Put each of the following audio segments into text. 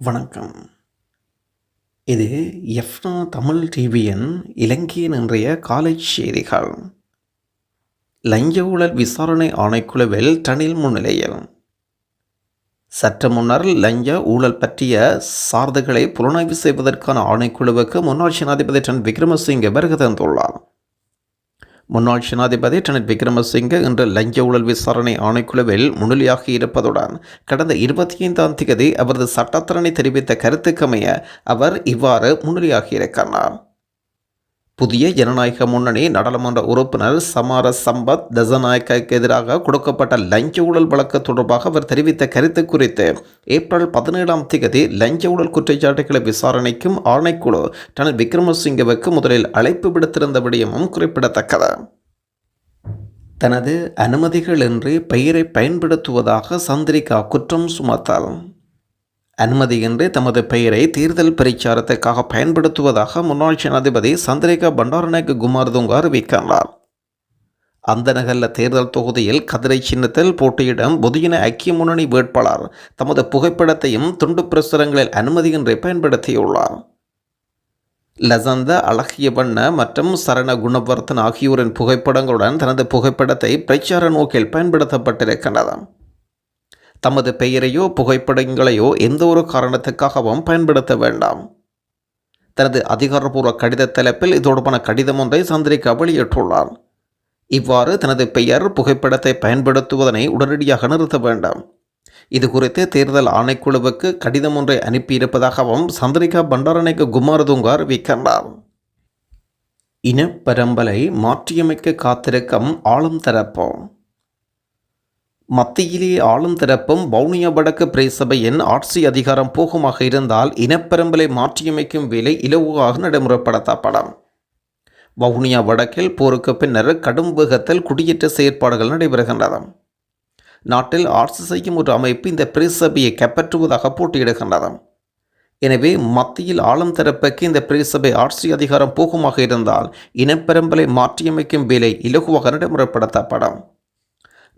வணக்கம். இது எஃப்னா தமிழ் டிவியின் இலங்கையின் இன்றைய காலை செய்திகள். லஞ்ச ஊழல் விசாரணை ஆணைக்குழுவில் ரணில் முன்னிலையில். சற்று முன்னர் லஞ்ச ஊழல் பற்றிய சார்ந்துகளை புலனாய்வு செய்வதற்கான ஆணைக்குழுவுக்கு முன்னாள் ஜனாதிபதி ரணில் விக்ரமசிங்கே வருகை தந்துள்ளார். முன்னாள் ஜனாதிபதி ரணில் விக்ரமசிங்கே இன்று லஞ்ச ஊழல் விசாரணை ஆணைக்குழுவில் முன்னிலையாகி இருப்பதுடன் கடந்த 25ஆம் தேதி அவரது சட்டத்தரணி தெரிவித்த கருத்துக்கமைய அவர் இவ்வாறு முன்னிலையாகியிருக்கிறார். புதிய ஜனநாயக முன்னணி நாடாளுமன்ற உறுப்பினர் சமார சம்பத் தசநாயக்கு எதிராக கொடுக்கப்பட்ட லஞ்ச ஊழல் வழக்கு தொடர்பாக அவர் தெரிவித்த கருத்து குறித்து ஏப்ரல் 17ஆம் தேதி லஞ்ச ஊழல் குற்றச்சாட்டுகளை விசாரணைக்கும் ஆணைக்குழு ரணில் விக்ரமசிங்கவுக்கு முதலில் அழைப்பு விடுத்திருந்த விடயமும் குறிப்பிடத்தக்கது. தனது அனுமதிகளின்றி பெயரை பயன்படுத்துவதாக சந்திரிகா குற்றம் சுமத்தால் அனுமதியின்றி தமது பெயரை தேர்தல் பிரச்சாரத்திற்காக பயன்படுத்துவதாக முன்னாள் ஜனாதிபதி சந்திரிகா பண்டாரநாயக்க குமாரதுங்க அறிவிக்கின்றார். அந்த நகர்ல தேர்தல் தொகுதியில் கதிரை சின்னத்தில் போட்டியிடும் பொதுஜன ஐக்கிய முன்னணி வேட்பாளர் தமது புகைப்படத்தையும் துண்டு பிரசுரங்களில் அனுமதியின்றி பயன்படுத்தியுள்ளார். லசந்த அழகியவண்ண மற்றும் சரண குணவர்த்தன் ஆகியோரின் புகைப்படங்களுடன் தனது புகைப்படத்தை பிரச்சார நோக்கில் பயன்படுத்தப்பட்டிருக்கின்றது. தமது பெயரையோ புகைப்படங்களையோ எந்த ஒரு காரணத்துக்காகவும் பயன்படுத்த வேண்டாம். தனது அதிகாரப்பூர்வ கடித தலைப்பில் இது தொடர்பான கடிதம் ஒன்றை சந்திரிகா வெளியிட்டுள்ளார். இவ்வாறு தனது பெயர் புகைப்படத்தை பயன்படுத்துவதனை உடனடியாக நிறுத்த வேண்டும். இது குறித்து தேர்தல் ஆணைக்குழுவுக்கு கடிதம் ஒன்றை அனுப்பியிருப்பதாகவும் சந்திரிகா பண்டாரநாயக்க குமாரதுங்க அறிவிக்கின்றார். இனப்பரம்பலை மாற்றியமைக்க காத்திருக்கும் ஆளும் தரப்பு. மத்தியிலே ஆளும் தரப்பும் வவுனியா வடக்கு பிரதேசபையின் ஆட்சி அதிகாரம் போகுமாக இருந்தால் இனப்பெரும்பலை மாற்றியமைக்கும் வேலை இலகுவாக நடைமுறைப்படுத்தப்படும். வவுனியா வடக்கில் போருக்கு பின்னர் கடும் வேகத்தில் குடியேற்ற செயற்பாடுகள் நடைபெறுகின்றன. நாட்டில் ஆட்சி செய்யும் ஒரு அமைப்பு இந்த பிரதேசபையை கைப்பற்றுவதாக போட்டியிடுகின்றது. எனவே மத்தியில் ஆளும் தரப்புக்கு இந்த பிரதேசபை ஆட்சி அதிகாரம் போகுமாக இருந்தால் இனப்பெரும்பலை மாற்றியமைக்கும் வேலை இலகுவாக நடைமுறைப்படுத்தப்படும்.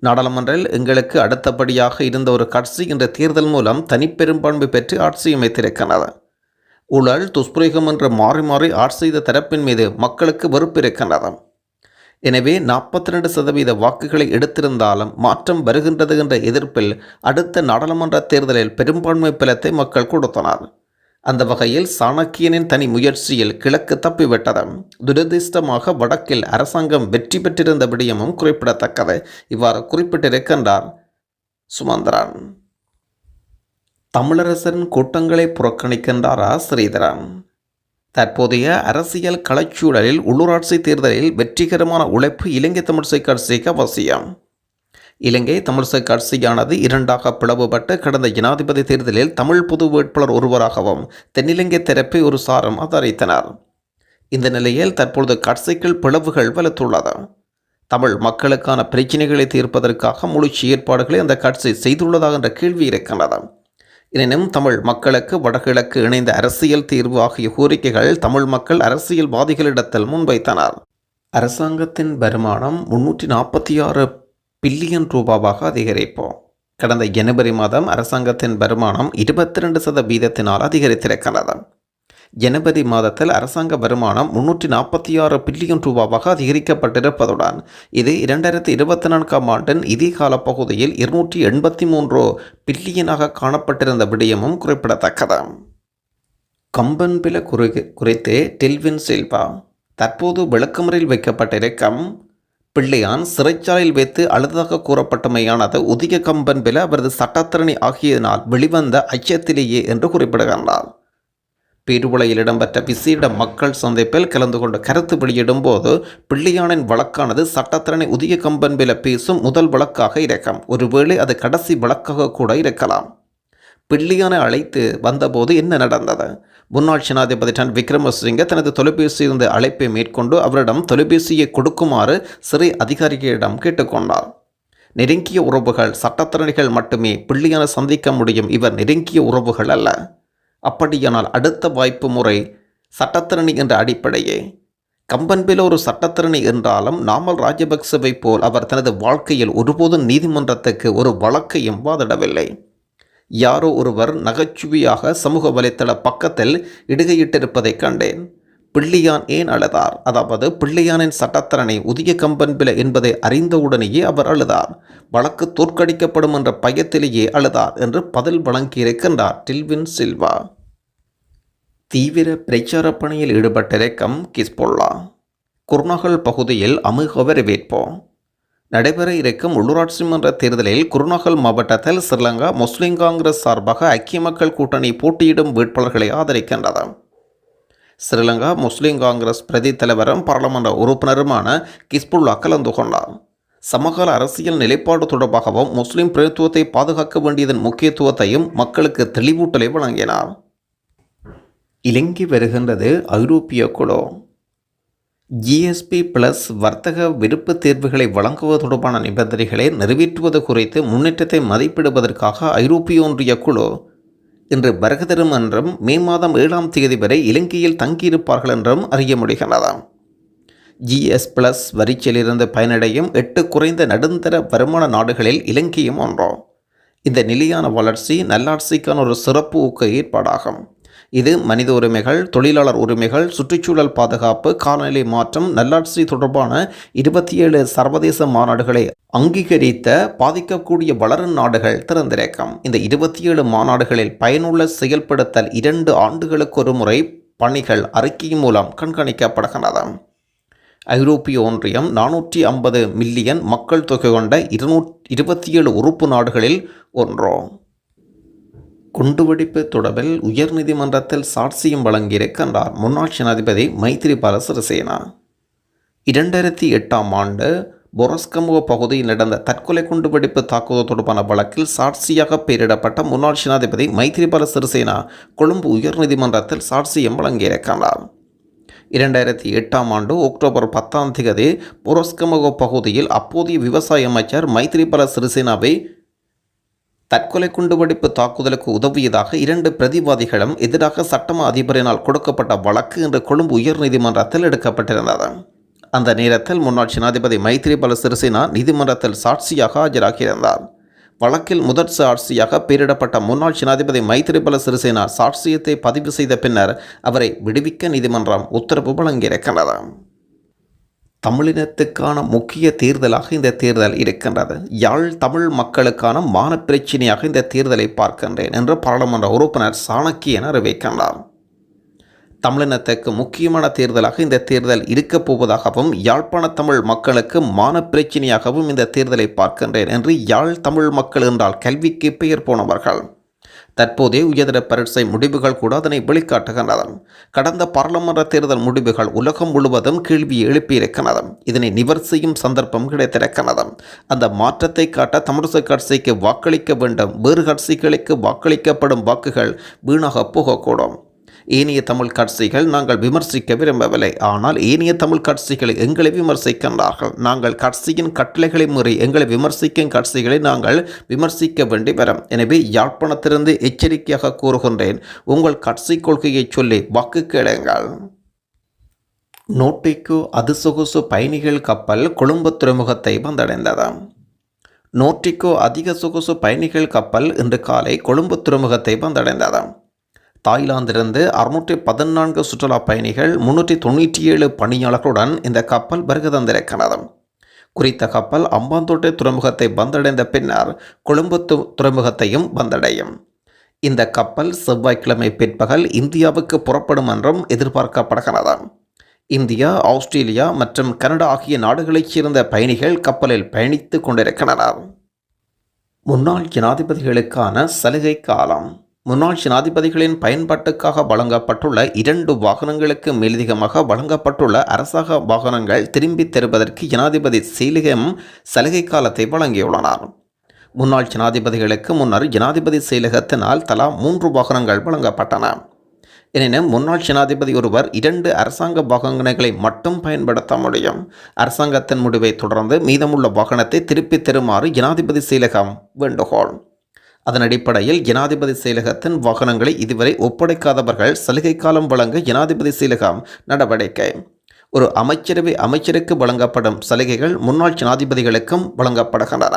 நாடாளுமன்றில் எங்களுக்கு அடுத்தபடியாக இருந்த ஒரு கட்சி என்ற தேர்தல் மூலம் தனிப்பெரும்பான்மை பெற்று ஆட்சி அமைத்திருக்கிறது. ஊழல் துஷ்பிரயோகம் என்று மாறி மாறி ஆட்சி செய்த தரப்பின் மீது மக்களுக்கு வெறுப்பு இருக்கின்றது. எனவே 42% வாக்குகளை எடுத்திருந்தாலும் மாற்றம் வருகின்றது என்ற எதிர்ப்பில் அடுத்த நாடாளுமன்ற தேர்தலில் பெரும்பான்மை பலத்தை மக்கள் கொடுத்தனர். அந்த வகையில் சாணக்கியனின் தனி முயற்சியில் கிழக்கு தப்பிவிட்டது. துரதிர்ஷ்டமாக வடக்கில் அரசாங்கம் வெற்றி பெற்றிருந்த விடயமும் குறிப்பிடத்தக்கது. இவ்வாறு குறிப்பிட்டிருக்கின்றார் சுமந்திரன். தமிழரசரின் கூட்டங்களை புறக்கணிக்கின்றாரா ஸ்ரீதரன்? தற்போதைய அரசியல் களச்சூழலில் உள்ளூராட்சி தேர்தலில் வெற்றிகரமான உழைப்பு இலங்கை தமிழிசை கட்சிக்கு அவசியம். இலங்கை தமிழிசை கட்சியானது இரண்டாக பிளவுபட்டு கடந்த ஜனாதிபதி தேர்தலில் தமிழ் பொது வேட்பாளர் ஒருவராகவும் தென்னிலங்கை தரப்பை ஒரு சாரம் ஆதரித்தனர். இந்த நிலையில் தற்பொழுது கட்சிக்குள் பிளவுகள் வலுத்துள்ளது. தமிழ் மக்களுக்கான பிரச்சினைகளை தீர்ப்பதற்காக முழு ஏற்பாடுகளை அந்த கட்சி செய்துள்ளதாக என்ற கேள்வி இருக்கின்றது. எனினும் தமிழ் மக்களுக்கு வடகிழக்கு இணைந்த அரசியல் தீர்வு ஆகிய கோரிக்கைகள் தமிழ் மக்கள் அரசியல்வாதிகளிடத்தில் முன்வைத்தனர். அரசாங்கத்தின் வருமானம் 346 பில்லியன் ரூபாவாக அதிகரிப்போம். கடந்த ஜனவரி மாதம் அரசாங்கத்தின் வருமானம் 22% அதிகரித்திருக்கிறது. ஜனவரி மாதத்தில் அரசாங்க வருமானம் 346 பில்லியன் ரூபாவாக அதிகரிக்கப்பட்டிருப்பதுடன் இது 2024ஆம் ஆண்டின் இதே கால பகுதியில் 283 பில்லியனாக காணப்பட்டிருந்த விடயமும் குறிப்பிடத்தக்கது. கம்பன்பில குறித்து டெல்வின் சில்வா. தற்போது விளக்கமறில் வைக்கப்பட்டிருக்கும் பிள்ளையான் சிறைச்சாலையில் வைத்து அழுதாக கூறப்பட்டமையானது உதிய கம்பன்பில அவரது சட்டத்தரணி ஆகியதனால் வெளிவந்த அச்சத்திலேயே என்று குறிப்பிடுகின்றார். பேருவளையில் இடம்பெற்ற விசேட மக்கள் சந்திப்பில் கலந்து கொண்டு கருத்து வெளியிடும் போது பிள்ளையானின் வழக்கானது சட்டத்தரணி உதிய கம்பன்பில பேசும் முதல் வழக்காக இருக்கும். ஒருவேளை அது கடைசி வழக்காக கூட இருக்கலாம். பிள்ளையானை அழைத்து வந்தபோது என்ன நடந்தது? முன்னாள் ஜனாதிபதி ரணில் விக்ரமசிங்கே தனது தொலைபேசியிலிருந்து அழைப்பை மேற்கொண்டு அவரிடம் தொலைபேசியை கொடுக்குமாறு சிறை அதிகாரிகளிடம் கேட்டுக்கொண்டார். நெருங்கிய உறவுகள் சட்டத்தரணிகள் மட்டுமே பிள்ளையானை சந்திக்க முடியும். இவர் நெருங்கிய உறவுகள் அல்ல. அப்படியானால் அடுத்த வாய்ப்பு முறை சட்டத்தரணி என்ற அடிப்படையே. கம்பன்பில ஒரு சட்டத்தரணி என்றாலும் நாமல் ராஜபக்சவை போல் அவர் தனது வாழ்க்கையில் ஒருபோதும் நீதிமன்றத்துக்கு ஒரு வழக்கையும் வாதிடவில்லை. யாரோ ஒருவர் நகைச்சுவையாக சமூக வலைத்தள பக்கத்தில் இடுகையிட்டிருப்பதைக் கண்டேன். பிள்ளையான் ஏன் அழுதார்? அதாவது பிள்ளையானின் சட்டத்தரணை உதிய கம்பன்பில என்பதை அறிந்தவுடனேயே அவர் அழுதார். வழக்கு தோற்கடிக்கப்படும் என்ற பயத்திலேயே அழுதார் என்று பதில் வழங்கியிருக்கின்றார் டில்வின் சில்வா. தீவிர பிரச்சார பணியில் ஈடுபட்டிருக்கும் கிஸ்பொல்லா. குர்நகல் பகுதியில் அமுக வரவேற்பு. நடைபெற இருக்கும் உள்ளூராட்சி மன்ற தேர்தலில் குருநகல் மாவட்டத்தில் ஸ்ரீலங்கா முஸ்லிம் காங்கிரஸ் சார்பாக ஐக்கிய மக்கள் கூட்டணி போட்டியிடும் வேட்பாளர்களை ஆதரிக்கின்றது. ஸ்ரீலங்கா முஸ்லிம் காங்கிரஸ் பிரதி தலைவரும் பாராளுமன்ற உறுப்பினருமான கிஸ்புல்லா கலந்து கொண்டார். சமகால அரசியல் நிலைப்பாடு தொடர்பாகவும் முஸ்லிம் பிரதித்துவத்தை பாதுகாக்க வேண்டியதன் முக்கியத்துவத்தையும் மக்களுக்கு தெளிவூட்டலை வழங்கினார். இலங்கை வருகின்றது ஐரோப்பிய குழு. GSP+ வர்த்தக விருப்பு தேர்வுகளை வழங்குவது தொடர்பான நிபந்தனைகளை நிறைவேற்றுவது குறித்து முன்னேற்றத்தை மதிப்பிடுவதற்காக ஐரோப்பிய ஒன்றிய குழு இன்று வருகை என்றும் மே மாதம் 7ஆம் தேதி வரை இலங்கையில் தங்கியிருப்பார்கள் என்றும் அறிய முடிகின்றது. GS+ வரிச்சலிருந்து பயனடையும் 8 குறைந்த நடுத்தர வருமான நாடுகளில் இலங்கையும் ஒன்றாம். இந்த நிலையான வளர்ச்சி நல்லாட்சிக்கான ஒரு சிறப்பு ஊக்க ஏற்பாடாகும். இது மனித உரிமைகள், தொழிலாளர் உரிமைகள், சுற்றுச்சூழல் பாதுகாப்பு, காலநிலை மாற்றம், நல்லாட்சி தொடர்பான 27 சர்வதேச மாநாடுகளை அங்கீகரித்த பாதிக்கக்கூடிய வளரும் நாடுகள் திறந்திருக்கும். இந்த 27 மாநாடுகளில் பயனுள்ள செயல்படுத்தல் 2 ஆண்டுகளுக்கு ஒரு முறை பணிகள் அறிக்கை மூலம் கண்காணிக்கப்படுகின்றன. ஐரோப்பிய ஒன்றியம் 450 மில்லியன் மக்கள் தொகை கொண்ட 227 உறுப்பு நாடுகளில் ஒன்று. குண்டுவெடிப்பு தொடர்பில் உயர்நீதிமன்றத்தில் சாட்சியம் வழங்கியிருக்கின்றார் முன்னாள் ஜனாதிபதி மைத்திரிபால சிறிசேனா. 2008ஆம் ஆண்டு பொரஸ்கமுவ பகுதியில் நடந்த தற்கொலை குண்டுவெடிப்பு தாக்குதல் தொடர்பான வழக்கில் சாட்சியாக பெயரிடப்பட்ட முன்னாள் ஜனாதிபதி மைத்திரிபால சிறிசேனா கொழும்பு உயர்நீதிமன்றத்தில் சாட்சியம் வழங்கியிருக்கின்றார். 2008ஆம் ஆண்டு அக்டோபர் 10ஆம் தேதி பொரஸ்கமுவ பகுதியில் அப்போதைய விவசாய அமைச்சர் மைத்திரிபால சிறிசேனாவை தற்கொலை குண்டுவெடிப்பு தாக்குதலுக்கு உதவியதாக 2 பிரதிவாதிகளும் எதிராக சட்டமா அதிபரினால் கொடுக்கப்பட்ட வழக்கு இன்று கொழும்பு உயர்நீதிமன்றத்தில் எடுக்கப்பட்டிருந்தது. அந்த நேரத்தில் முன்னாள் ஜனாதிபதி மைத்திரிபால சிறிசேனா நீதிமன்றத்தில் சாட்சியாக ஆஜராகியிருந்தார். வழக்கில் முதற் சாட்சியாக பெயரிடப்பட்ட முன்னாள் ஜனாதிபதி மைத்திரிபால சிறிசேனா சாட்சியத்தை பதிவு செய்த பின்னர் அவரை விடுவிக்க நீதிமன்றம் உத்தரவு வழங்கியிருக்கின்றது. தமிழினத்துக்கான முக்கிய தேர்தலாக இந்த தேர்தல் இருக்கின்றது. யாழ் தமிழ் மக்களுக்கான மான பிரச்சினையாக இந்த தேர்தலை பார்க்கின்றேன் என்று பாராளுமன்ற உறுப்பினர் சாணக்கியன் அறிவிக்கின்றார். தமிழினத்துக்கு முக்கியமான தேர்தலாக இந்த தேர்தல் இருக்கப் போவதாகவும் யாழ்ப்பாண தமிழ் மக்களுக்கு மான பிரச்சினையாகவும் இந்த தேர்தலை பார்க்கின்றேன் என்று யாழ் தமிழ் மக்கள் என்றால் கல்விக்கு பெயர் போனவர்கள். தற்போதைய உயர்தர பரீட்சை முடிவுகள் கூட அதனை வெளிக்காட்டுகின்றன. கடந்த பாராளுமன்ற தேர்தல் முடிவுகள் உலகம் முழுவதும் கேள்வியை எழுப்பியிருக்கின்றன. இதனை நிவர் செய்யும் சந்தர்ப்பம் கிடைத்திருக்கிறது. அந்த மாற்றத்தை காட்ட தமிழிசை கட்சிக்கு வாக்களிக்க வேண்டும். வேறு கட்சிகளுக்கு வாக்களிக்கப்படும் வாக்குகள் வீணாக போகக்கூடும். ஏனைய தமிழ் கட்சிகள் நாங்கள் விமர்சிக்க விரும்பவில்லை. ஆனால் ஏனைய தமிழ் கட்சிகள் எங்களை விமர்சிக்கின்றார்கள். நாங்கள் கட்சியின் கட்டளைகளை மீறி எங்களை விமர்சிக்கும் கட்சிகளை நாங்கள் விமர்சிக்க வேண்டி வரும். எனவே யாழ்ப்பாணத்திலிருந்து எச்சரிக்கையாக கூறுகின்றேன், உங்கள் கட்சி கொள்கையை சொல்லி வாக்கு கேளுங்கள். நோர்டிகோ அதிசொகுசு பயணிகள் கப்பல் கொழும்பு துறைமுகத்தை வந்தடைந்தது. நோர்டிகோ அதிக சொகுசு பயணிகள் கப்பல் இன்று காலை கொழும்பு துறைமுகத்தை வந்தடைந்தது. தாய்லாந்திலிருந்து 614 சுற்றுலா பயணிகள் 397 பணியாளர்களுடன் இந்த கப்பல் வருகை தந்திருக்கிறது. குறித்த கப்பல் அம்பாந்தோட்டை துறைமுகத்தை வந்தடைந்த பின்னர் கொழும்பு துறைமுகத்தையும் வந்தடையும். இந்த கப்பல் செவ்வாய்க்கிழமை பிற்பகல் இந்தியாவுக்கு புறப்படும் என்றும் எதிர்பார்க்கப்படுகிறது. இந்தியா, ஆஸ்திரேலியா மற்றும் கனடா ஆகிய நாடுகளைச் சேர்ந்த பயணிகள் கப்பலில் பயணித்து கொண்டிருக்கின்றனர். முன்னாள் ஜனாதிபதிகளுக்கான சலுகை காலம். முன்னாள் ஜனாதிபதிகளின் பயன்பாட்டுக்காக வழங்கப்பட்டுள்ள 2 வாகனங்களுக்கு மேலதிகமாக வழங்கப்பட்டுள்ள அரசாங்க வாகனங்கள் திரும்பித் தருவதற்கு ஜனாதிபதி செயலகம் சலுகை காலத்தை வழங்கியுள்ளனர். முன்னாள் ஜனாதிபதிகளுக்கு முன்னர் ஜனாதிபதி செயலகத்தினால் தலா 3 வாகனங்கள் வழங்கப்பட்டன. எனினும் முன்னாள் ஜனாதிபதி ஒருவர் 2 அரசாங்க வாகனங்களை மட்டும் பயன்படுத்த முடியும். அரசாங்கத்தின் முடிவை தொடர்ந்து மீதமுள்ள வாகனத்தை திருப்பித் தருமாறு ஜனாதிபதி செயலகம் வேண்டுகோள். அதன் அடிப்படையில் ஜனாதிபதி செயலகத்தின் வாகனங்களை இதுவரை ஒப்படைக்காதவர்கள் சலுகை காலம் வழங்க ஜனாதிபதி செயலகம் நடவடிக்கை. ஒரு அமைச்சரவை அமைச்சருக்கு வழங்கப்படும் சலுகைகள் முன்னாள் ஜனாதிபதிகளுக்கும் வழங்கப்படுகின்றன.